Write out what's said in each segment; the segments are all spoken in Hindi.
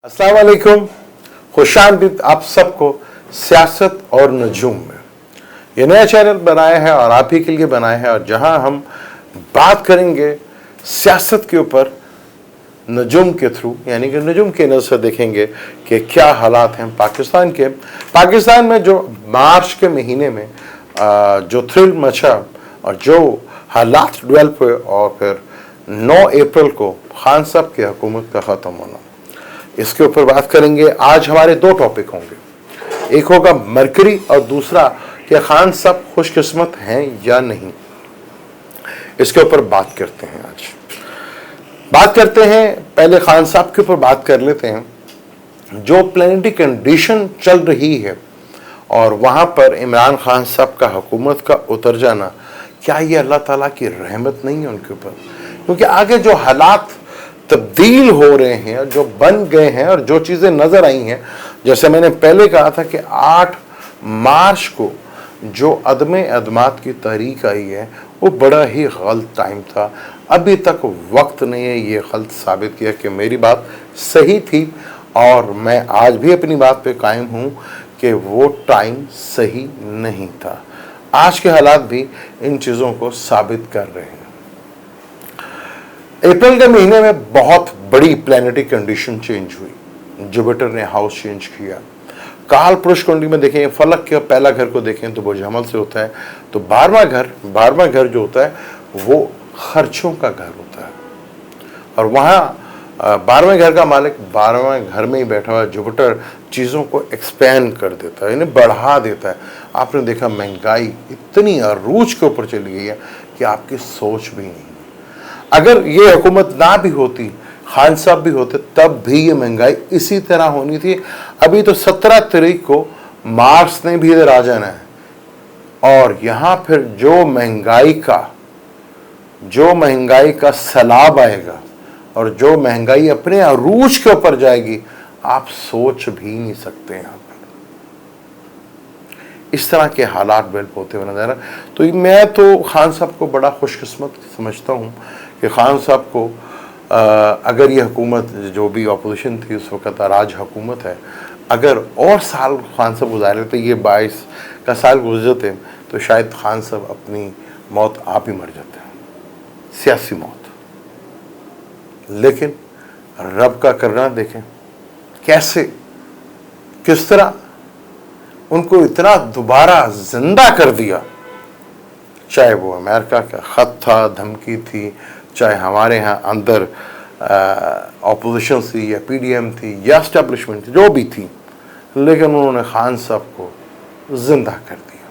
अस्सलाम वालेकुम, खुशामदीद आप सबको सियासत और नजूम में। ये नया चैनल बनाया है और आप ही के लिए बनाया है, और जहां हम बात करेंगे सियासत के ऊपर नजूम के थ्रू, यानी कि नजूम के नज़र से देखेंगे कि क्या हालात हैं पाकिस्तान के। पाकिस्तान में जो मार्च के महीने में जो थ्रिल मचा और जो हालात डेवलप हुए, और फिर 9 अप्रैल को खान साहब की हुकूमत का ख़त्म होना, इसके ऊपर बात करेंगे। आज हमारे दो टॉपिक होंगे, एक होगा मरकरी और दूसरा कि खान साहब खुशकिस्मत हैं या नहीं। इसके ऊपर बात करते हैं। आज बात करते हैं, पहले खान साहब के ऊपर बात कर लेते हैं। जो प्लानिटरी कंडीशन चल रही है और वहाँ पर इमरान खान साहब का हुकूमत का उतर जाना, क्या ये अल्लाह ताला की रहमत नहीं है उनके ऊपर? क्योंकि आगे जो हालात तब्दील हो रहे हैं, जो बन गए हैं और जो चीज़ें नज़र आई हैं, जैसे मैंने पहले कहा था कि 8 मार्च को जो अदम अदमात की तहरीक आई है वो बड़ा ही गलत टाइम था। अभी तक वक्त नहीं है ये गलत साबित किया कि मेरी बात सही थी, और मैं आज भी अपनी बात पे कायम हूँ कि वो टाइम सही नहीं था। आज के हालात भी इन चीज़ों को साबित कर रहे हैं। अप्रैल के महीने में बहुत बड़ी प्लानिटरी कंडीशन चेंज हुई। जुपिटर ने हाउस चेंज किया। काल पुरुष कुंडली में देखें, फलक के पहला घर को देखें तो बुर्ज हमल से होता है, तो 12वां घर जो होता है वो खर्चों का घर होता है, और वहाँ 12वें घर का मालिक 12वें घर में ही बैठा हुआ जुपिटर चीज़ों को एक्सपेंड कर देता है, इन्हें बढ़ा देता है। आपने देखा महंगाई इतनी अरूज के ऊपर चली गई है कि आपकी सोच भी नहीं। अगर ये हुकूमत ना भी होती, खान साहब भी होते, तब भी ये महंगाई इसी तरह होनी थी। अभी तो 17 तारीख को मार्च ने भी इधर आ जाना है, और यहाँ फिर जो महंगाई का सैलाब आएगा और जो महंगाई अपने अरूज के ऊपर जाएगी, आप सोच भी नहीं सकते। यहाँ पर इस तरह के हालात डेवलप होते हुए नजर। तो मैं तो खान साहब को बड़ा खुशकिस्मत समझता हूँ कि खान साहब को अगर ये हुकूमत, जो भी अपोजिशन थी उस वक़्त, राज हुकूमत है, अगर और साल खान साहब गुजारे तो ये 22 का साल गुजरते तो शायद खान साहब अपनी मौत आप ही मर जाते हैं, सियासी मौत। लेकिन रब का करना देखें कैसे, किस तरह उनको इतना दोबारा जिंदा कर दिया। चाहे वो अमेरिका का ख़त था, धमकी थी, चाहे हमारे यहाँ अंदर ऑपोजिशन थी या पीडीएम थी या एस्टेब्लिशमेंट थी, जो भी थी, लेकिन उन्होंने खान साहब को जिंदा कर दिया।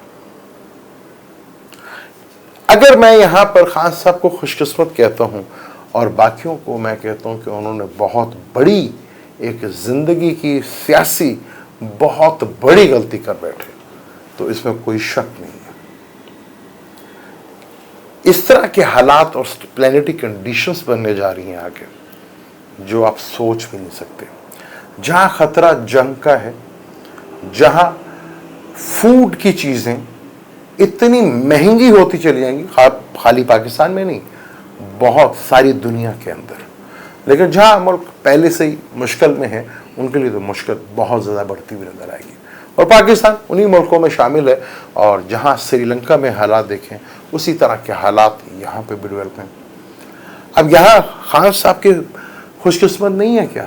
अगर मैं यहाँ पर खान साहब को खुशकिस्मत कहता हूँ और बाकियों को मैं कहता हूँ कि उन्होंने बहुत बड़ी एक ज़िंदगी की सियासी बहुत बड़ी गलती कर बैठे, तो इसमें कोई शक नहीं है। इस तरह के हालात और प्लानिटरी कंडीशंस बनने जा रही हैं आगे, जो आप सोच भी नहीं सकते। जहां खतरा जंग का है, जहां फूड की चीजें इतनी महंगी होती चली जाएंगी, खाली पाकिस्तान में नहीं, बहुत सारी दुनिया के अंदर। लेकिन जहां मुल्क पहले से ही मुश्किल में है, उनके लिए तो मुश्किल बहुत ज़्यादा बढ़ती हुई नजर आएगी, और पाकिस्तान उन्हीं मुल्कों में शामिल है। और जहां श्रीलंका में हालात देखें, उसी तरह के हालात यहाँ पे भी डेवलप हैं। अब यहाँ खान साहब की खुशकिस्मत नहीं है क्या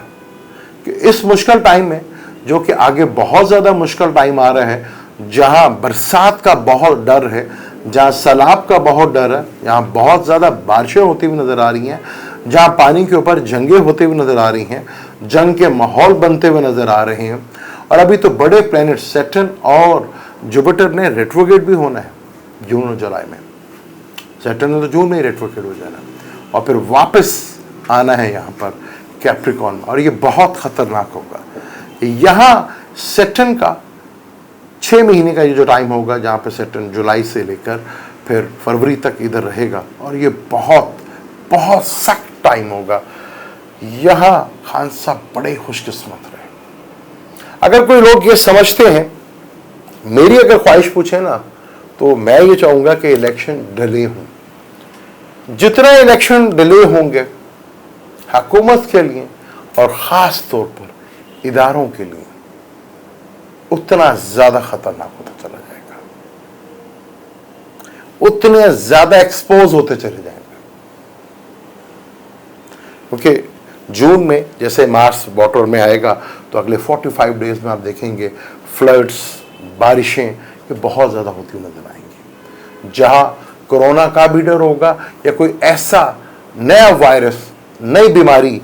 कि इस मुश्किल टाइम में, जो कि आगे बहुत ज़्यादा मुश्किल टाइम आ रहा है, जहाँ बरसात का बहुत डर है, जहाँ सैलाब का बहुत डर है, जहाँ बहुत ज़्यादा बारिशें होती हुई नज़र आ रही हैं, जहाँ पानी के ऊपर जंगें होते हुए नज़र आ रही हैं, जंग के माहौल बनते हुए नज़र आ रहे हैं। और अभी तो बड़े प्लैनेट सैटर्न और जुपिटर ने रेट्रोग्रेड भी होना है जून और जुलाई में। सैटर्न ने तो जून में ही रेट्रोग्रेड हो जाना, और फिर वापस आना है यहाँ पर कैप्रिकॉर्न में, और ये बहुत ख़तरनाक होगा। यहाँ सैटर्न का 6 महीने का ये जो टाइम होगा, जहाँ पे सैटर्न जुलाई से लेकर फिर फरवरी तक इधर रहेगा, और ये बहुत बहुत सख्त टाइम होगा। यहाँ खान साहब बड़े खुशकिस्मत रहे। अगर कोई लोग ये समझते हैं, मेरी अगर ख्वाहिश पूछे ना, तो मैं ये चाहूँगा कि इलेक्शन डिले हों। जितना इलेक्शन डिले होंगे हुकूमत के लिए और ख़ास तौर पर इदारों के लिए उतना ज्यादा खतरनाक होता चला जाएगा, उतने ज्यादा एक्सपोज होते चले जाएंगे। क्योंकि जून में जैसे मार्च बॉर्डर में आएगा तो अगले 45 डेज में आप देखेंगे फ्लड्स, बारिशें ये बहुत ज़्यादा होती हुई नजर आएंगी। जहां कोरोना का भी डर होगा या कोई ऐसा नया वायरस, नई बीमारी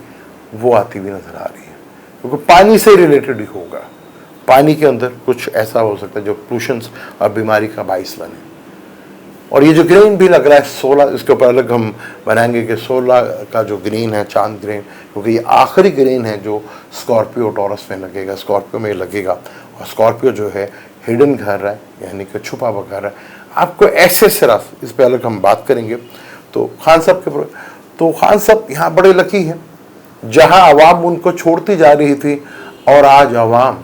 वो आती हुई नजर आ रही है, क्योंकि पानी से रिलेटेड ही होगा। पानी के अंदर कुछ ऐसा हो सकता है जो पोल्यूशन और बीमारी का बाइस बने। और ये जो ग्रीन भी लग रहा है 16, इसके ऊपर अलग हम बनाएंगे कि 16 का जो ग्रीन है, चांद ग्रीन, क्योंकि ये आखिरी ग्रीन है जो स्कॉर्पियो टॉरस में लगेगा, स्कॉर्पियो में लगेगा। और स्कॉर्पियो जो है हिडन घर है, यानी कि छुपा हुआ घर है। आपको ऐसे सिरा, इस पर अलग हम बात करेंगे। तो खान साहब यहाँ बड़े लकी हैं, जहाँ आवाम उनको छोड़ती जा रही थी और आज आवाम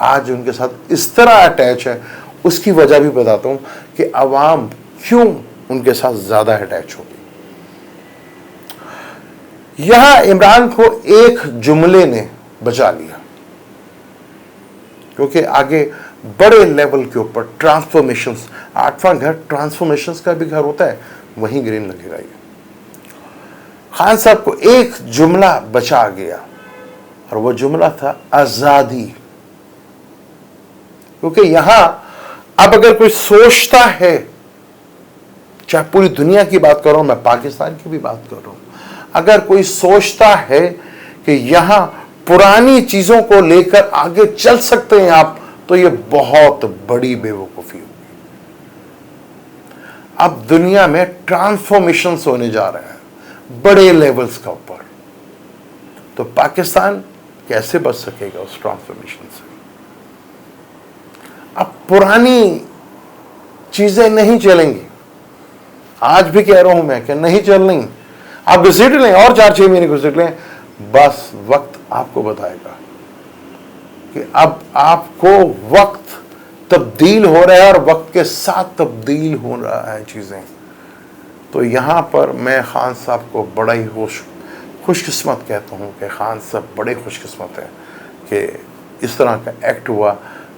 आज उनके साथ इस तरह अटैच है। उसकी वजह भी बताता हूं कि आवाम क्यों उनके साथ ज्यादा अटैच होगी। यहां इमरान को एक जुमले ने बचा लिया, क्योंकि आगे बड़े लेवल के ऊपर ट्रांसफॉर्मेशंस, 8वां घर ट्रांसफॉर्मेशंस का भी घर होता है, वहीं ग्रीन लगेगा। ये खान साहब को एक जुमला बचा गया और वो जुमला था आजादी। क्योंकि यहां अब अगर कोई सोचता है, चाहे पूरी दुनिया की बात कर रहा हूं, मैं पाकिस्तान की भी बात कर रहा हूं, अगर कोई सोचता है कि यहां पुरानी चीजों को लेकर आगे चल सकते हैं आप, तो ये बहुत बड़ी बेवकूफी होगी। अब दुनिया में ट्रांसफॉर्मेशन होने जा रहा है बड़े लेवल्स का ऊपर, तो पाकिस्तान कैसे बच सकेगा उस ट्रांसफॉर्मेशन से? अब पुरानी चीजें नहीं चलेंगी। आज भी कह रहा हूं मैं कि नहीं चल रही। आप घसीट लें और 4-6 महीने घसीट लें, बस वक्त आपको बताएगा कि अब आपको वक्त तब्दील हो रहा है और वक्त के साथ तब्दील हो रहा है चीजें। तो यहां पर मैं खान साहब को बड़ा ही खुशकिस्मत कहता हूं कि खान साहब बड़े खुशकिस्मत हैं कि इस तरह का एक्ट हुआ,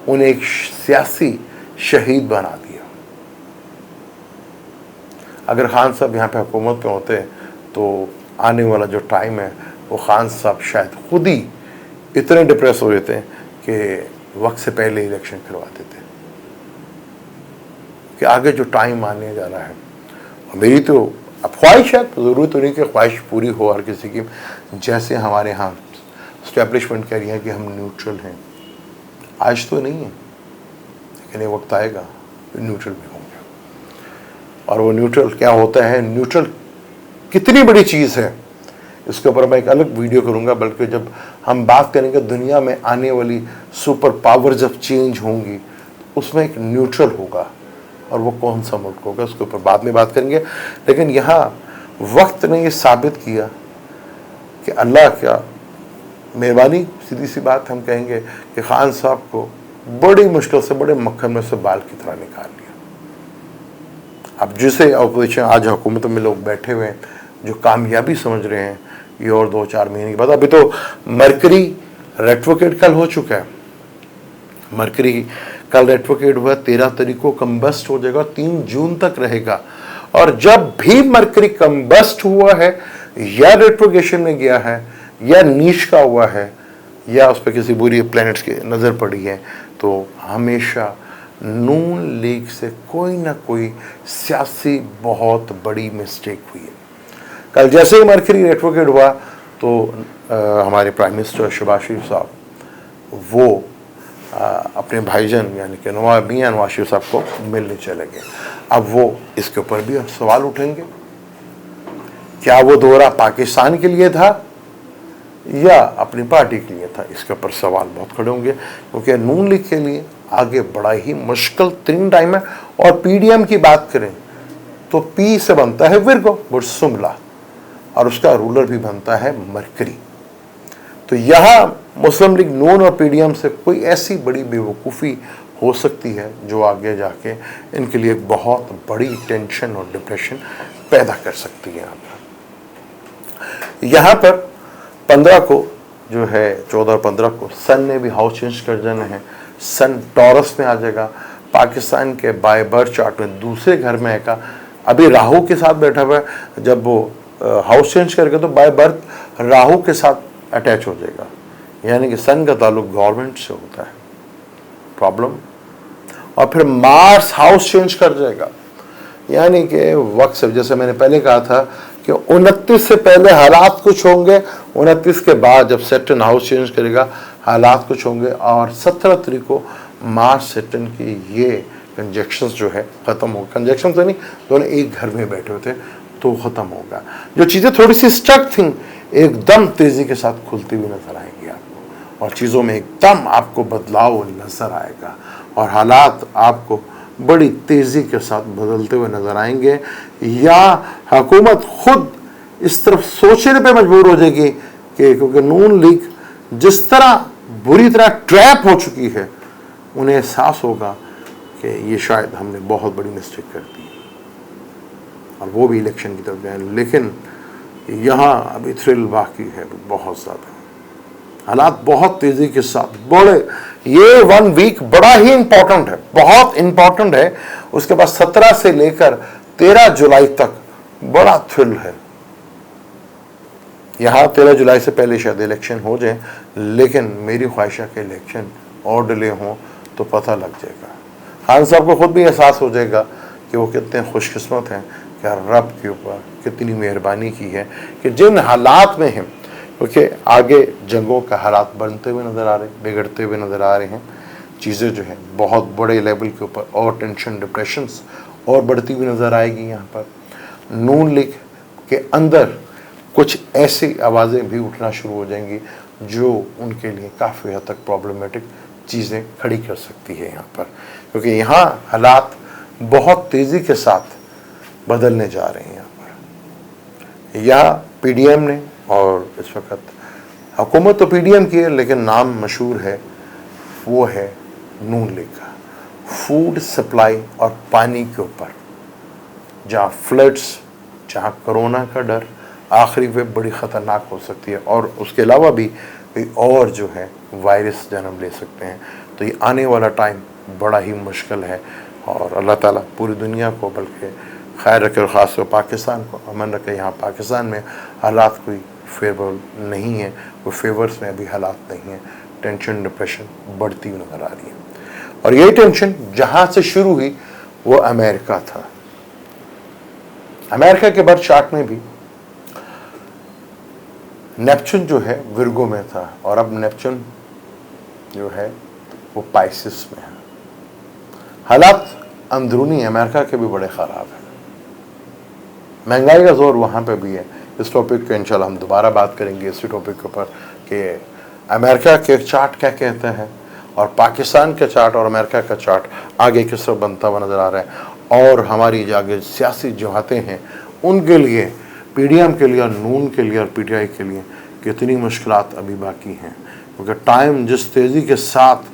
उन्हें एक सियासी शहीद बना दिया। अगर खान साहब यहाँ पे हुकूमत में होते तो आने वाला जो टाइम है वो खान साहब शायद खुद ही इतने डिप्रेस हो जाते कि वक्त से पहले इलेक्शन करवा देते। कि आगे जो टाइम आने जा रहा है, मेरी तो अब ख्वाहिश है, ज़रूरी तो नहीं कि ख्वाहिश पूरी हो हर किसी की। जैसे हमारे यहाँ स्टैब्लिशमेंट कह रही है कि हम न्यूट्रल हैं, आज तो नहीं है, लेकिन ये वक्त आएगा न्यूट्रल भी होंगे। और वो न्यूट्रल क्या होता है, न्यूट्रल कितनी बड़ी चीज़ है, इसके ऊपर मैं एक अलग वीडियो करूंगा। बल्कि जब हम बात करेंगे दुनिया में आने वाली सुपर पावर जब चेंज होंगी, उसमें एक न्यूट्रल होगा, और वो कौन सा मुल्क होगा उसके ऊपर बाद में बात करेंगे। लेकिन यहाँ वक्त ने ये साबित किया कि अल्लाह क्या मेहरबानी, सीधी सी बात हम कहेंगे कि खान साहब को बड़ी मुश्किल से, बड़े मक्खन में से बाल की तरह निकाल लिया। अब जिसे अपोजिशन आज हुकूमत में लोग बैठे हुए हैं जो कामयाबी समझ रहे हैं, ये और 2-4 महीने के बाद, अभी तो मरकरी रेट्रोकेट कल हो चुका है। मरकरी कल रेट्रोकेट हुआ, 13 तारीख को कम्बस्ट हो जाएगा, 3 जून तक रहेगा। और जब भी मरकरी कम्बस्ट हुआ है या रेट्रोगेशन में गया है या नीच का हुआ है या उस पर किसी बुरी प्लैनेट्स की नज़र पड़ी है, तो हमेशा नून लीग से कोई ना कोई सियासी बहुत बड़ी मिस्टेक हुई है। कल जैसे ही मरकरी रेट्रोगेट हुआ तो हमारे प्राइम मिनिस्टर शहबाज शरीफ साहब वो अपने भाईजान यानी कि मियां नवाज शरीफ साहब को मिलने चले गए। अब वो इसके ऊपर भी सवाल उठेंगे, क्या वो दौरा पाकिस्तान के लिए था या अपनी पार्टी के लिए था? इसके ऊपर सवाल बहुत खड़े होंगे, क्योंकि नून लीग के लिए आगे बड़ा ही मुश्किल 3 टाइम है। और पीडीएम की बात करें तो पी से बनता है विरगो बुरसुमला, और उसका रूलर भी बनता है मरकरी। तो यहां मुस्लिम लीग, नून और पीडीएम से कोई ऐसी बड़ी बेवकूफ़ी हो सकती है जो आगे जाके इनके लिए बहुत बड़ी टेंशन और डिप्रेशन पैदा कर सकती है। यहाँ पर 15 को जो है 14 और 15 को सन ने भी हाउस चेंज कर देना है। सन टॉरस में आ जाएगा। पाकिस्तान के बाय बर्थ चार्ट में दूसरे घर में आएगा। अभी राहु के साथ बैठा हुआ है, जब वो हाउस चेंज करके तो बाय बर्थ राहु के साथ अटैच हो जाएगा, यानी कि सन का ताल्लुक गवर्नमेंट से होता है, प्रॉब्लम। और फिर मार्स हाउस चेंज कर जाएगा, यानी कि वक्त से, जैसे मैंने पहले कहा था कि 29 से पहले हालात कुछ होंगे, 29 के बाद जब सैटर्न हाउस चेंज करेगा हालात कुछ होंगे, और 17 तारीख को मार्स सैटर्न की ये कंजक्शंस जो है ख़त्म हो, कंजक्शन तो नहीं, दोनों एक घर में बैठे हुए थे तो ख़त्म होगा। जो चीज़ें थोड़ी सी स्टक थी एकदम तेज़ी के साथ खुलती हुई नजर आएंगी आपको, और चीज़ों में एकदम आपको बदलाव नज़र आएगा, और हालात आपको बड़ी तेज़ी के साथ बदलते हुए नजर आएंगे, या हुकूमत खुद इस तरफ सोचने पे मजबूर हो जाएगी कि क्योंकि नून लीग जिस तरह बुरी तरह ट्रैप हो चुकी है, उन्हें एहसास होगा कि ये शायद हमने बहुत बड़ी मिस्टेक कर दी, और वो भी इलेक्शन की तरफ जाए। लेकिन यहाँ अभी थ्रिल बाकी है बहुत ज़्यादा, हालात बहुत तेज़ी के साथ बड़े, ये 1 वीक बड़ा ही इंपॉर्टेंट है, बहुत इंपॉर्टेंट है। उसके बाद 17 से लेकर 13 जुलाई तक बड़ा थ्रिल है। यहाँ 13 जुलाई से पहले शायद इलेक्शन हो जाए, लेकिन मेरी ख्वाहिश है कि इलेक्शन और डिले हों तो पता लग जाएगा। खान साहब को खुद भी एहसास हो जाएगा कि वो कितने खुशकिस्मत हैं, कि रब के ऊपर कितनी मेहरबानी की है कि जिन हालात में हैं, क्योंकि आगे जंगों का हालात बनते हुए नज़र आ रहे हैं, बिगड़ते हुए नज़र आ रहे हैं, चीज़ें जो है बहुत बड़े लेवल के ऊपर और टेंशन डिप्रेशंस और बढ़ती हुई नज़र आएगी। यहाँ पर नून लीग के अंदर कुछ ऐसी आवाज़ें भी उठना शुरू हो जाएंगी जो उनके लिए काफ़ी हद तक प्रॉब्लमेटिक चीज़ें खड़ी कर सकती है यहाँ पर, क्योंकि यहाँ हालात बहुत तेज़ी के साथ बदलने जा रहे हैं। यहाँ पर यहाँ पीडीएम ने, और इस वक्त हुकूमत तो पीडीएम की है लेकिन नाम मशहूर है, वो है नून लीग का, फूड सप्लाई और पानी के ऊपर, जहाँ फ्लड्स, जहाँ कोरोना का डर, आखिरी वे बड़ी ख़तरनाक हो सकती है, और उसके अलावा भी और जो है वायरस जन्म ले सकते हैं। तो ये आने वाला टाइम बड़ा ही मुश्किल है, और अल्लाह ताला पूरी दुनिया को बल्कि खैर रखे, और ख़ास तौर पाकिस्तान को अमन रखे। यहाँ पाकिस्तान में हालात कोई फेवरेबल नहीं है, कोई फेवर्स में अभी हालात नहीं है, टेंशन डिप्रेशन बढ़ती हुई नज़र आ रही है। और यही टेंशन जहाँ से शुरू हुई वो अमेरिका था। अमेरिका के बर्थ चार्ट में भी नेपच्यून जो है विर्गो में था, और अब नेपच्यून जो है वो पाइसिस में है। हालात अंदरूनी अमेरिका के भी बड़े ख़राब हैं, महंगाई का जोर वहाँ पे भी है। इस टॉपिक पे इंशाल्लाह हम दोबारा बात करेंगे, इसी टॉपिक के ऊपर कि अमेरिका के चार्ट क्या कहते हैं, और पाकिस्तान के चार्ट और अमेरिका का चार्ट आगे किस तरह बनता हुआ नज़र आ रहा है, और हमारी जो आगे सियासी जमातें हैं उनके लिए, पीडीएम के लिए और नून के लिए और पीटीआई के लिए कितनी मुश्किलात अभी बाकी हैं, क्योंकि टाइम जिस तेज़ी के साथ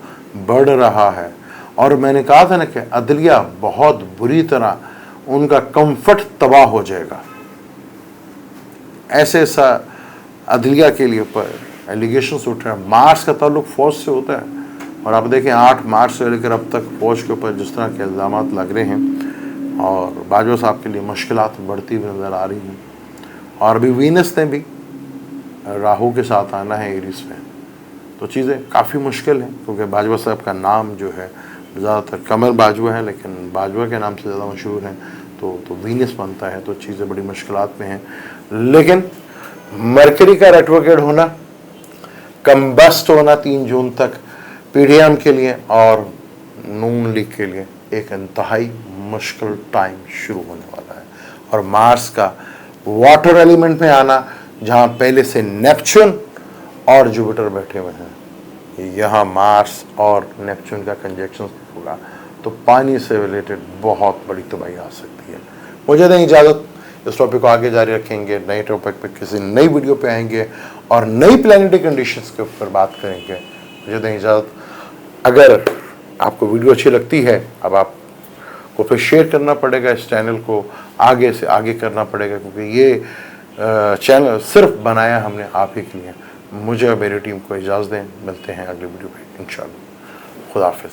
बढ़ रहा है। और मैंने कहा था ना कि अदलिया बहुत बुरी तरह उनका कंफर्ट तबाह हो जाएगा, ऐसे सा अदलिया के लिए ऊपर एलिगेशंस उठ रहे हैं। मार्च का ताल्लुक फौज से होता है, और आप देखें 8 मार्च से लेकर अब तक फौज के ऊपर जिस तरह के इल्ज़ामात लग रहे हैं, और बाजवा साहब के लिए मुश्किलात बढ़ती हुई नज़र आ रही हैं। और अभी वीनस ने भी राहु के साथ आना है एरिस में, तो चीज़ें काफ़ी मुश्किल हैं, क्योंकि बाजवा साहब का नाम जो है ज़्यादातर कमर बाजवा है, लेकिन बाजवा के नाम से ज़्यादा मशहूर हैं, तो वीनस बनता है, तो चीज़ें बड़ी मुश्किलात में हैं। लेकिन मरकरी का रेट्रोग्रेड होना, कम्बस्ट होना 3 जून तक पीडीएम के लिए और नून लीग के लिए एक इंतहाई मुश्किल टाइम शुरू होने वाला है। और मार्स का वाटर एलिमेंट में आना, जहाँ पहले से नेपच्यून और जुपिटर बैठे हुए हैं, यहाँ मार्स और नेपच्यून का कंजक्शन होगा, तो पानी से रिलेटेड बहुत बड़ी तबाही आ सकती है। मुझे दें इजाज़त, इस टॉपिक को आगे जारी रखेंगे, नए टॉपिक पे किसी नई वीडियो पे आएंगे और नई प्लैनेटरी कंडीशंस के ऊपर बात करेंगे। मुझे दें इजाज़त। अगर आपको वीडियो अच्छी लगती है, अब आपको फिर शेयर करना पड़ेगा, इस चैनल को आगे से आगे करना पड़ेगा, क्योंकि ये चैनल सिर्फ बनाया हमने आप ही के लिए, मुझे और मेरी टीम को इजाज़त दें। मिलते हैं अगली वीडियो में इंशाअल्लाह। खुदा हाफिज़।